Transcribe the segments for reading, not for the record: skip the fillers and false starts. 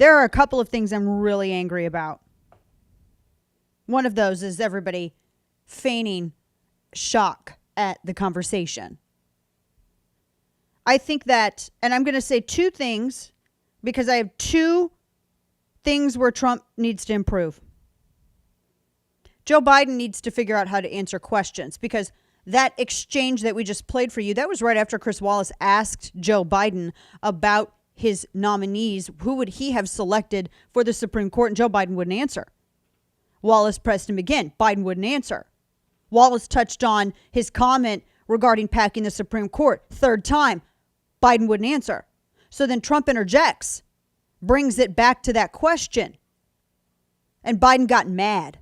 There are a couple of things I'm really angry about. One of those is everybody feigning shock at the conversation. I think that, and I'm going to say two things because I have two things where Trump needs to improve. Joe Biden needs to figure out how to answer questions, because that exchange that we just played for you, that was right after Chris Wallace asked Joe Biden about his nominees. Who would he have selected for the Supreme Court? And Joe Biden wouldn't answer. Wallace pressed him again. Biden wouldn't answer. Wallace touched on his comment regarding packing the Supreme Court. Third time, Biden wouldn't answer. So then Trump interjects, brings it back to that question. And Biden got mad.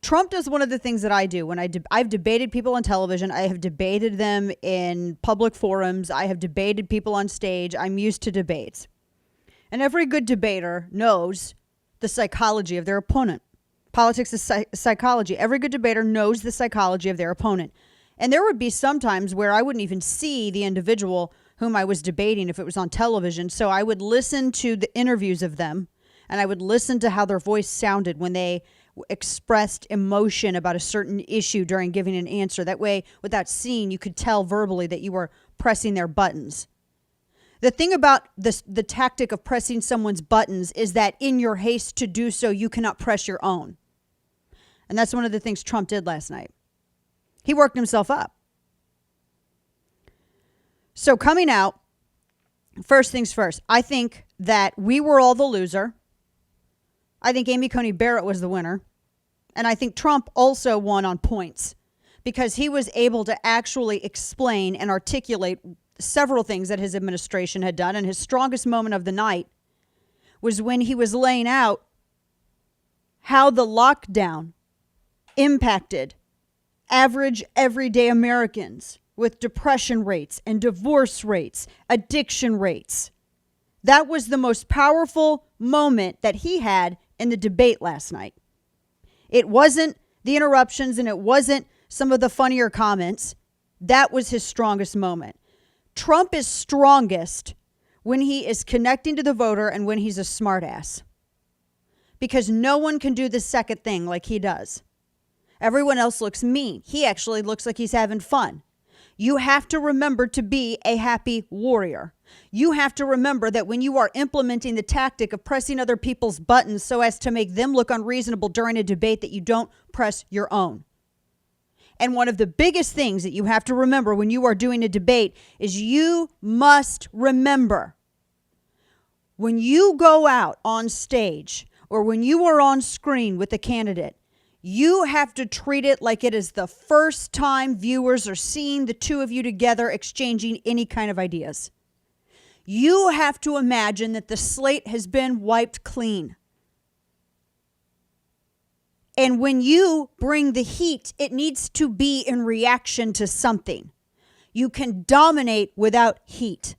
Trump does one of the things that I do when I've debated people on television. I have debated them in public forums. I have debated people on stage. I'm used to debates. And every good debater knows the psychology of their opponent. Politics is psychology. Every good debater knows the psychology of their opponent. And there would be some times where I wouldn't even see the individual whom I was debating if it was on television. So I would listen to the interviews of them, and I would listen to how their voice sounded when they expressed emotion about a certain issue during giving an answer. That way, without seeing, you could tell verbally that you were pressing their buttons. The thing about the tactic of pressing someone's buttons is that in your haste to do so, you cannot press your own. And that's one of the things Trump did last night. He worked himself up. So coming out, first things first, I think that we were all the loser. I think Amy Coney Barrett was the winner. And I think Trump also won on points because he was able to actually explain and articulate several things that his administration had done. And his strongest moment of the night was when he was laying out how the lockdown impacted average everyday Americans with depression rates and divorce rates, addiction rates. That was the most powerful moment that he had in the debate last night. It wasn't the interruptions and it wasn't some of the funnier comments. That was his strongest moment. Trump is strongest when he is connecting to the voter and when he's a smartass. Because no one can do the second thing like he does. Everyone else looks mean. He actually looks like he's having fun. You have to remember to be a happy warrior. You have to remember that when you are implementing the tactic of pressing other people's buttons so as to make them look unreasonable during a debate, that you don't press your own. And one of the biggest things that you have to remember when you are doing a debate is you must remember when you go out on stage or when you are on screen with a candidate, you have to treat it like it is the first time viewers are seeing the two of you together exchanging any kind of ideas. You have to imagine that the slate has been wiped clean. And when you bring the heat, it needs to be in reaction to something. You can dominate without heat.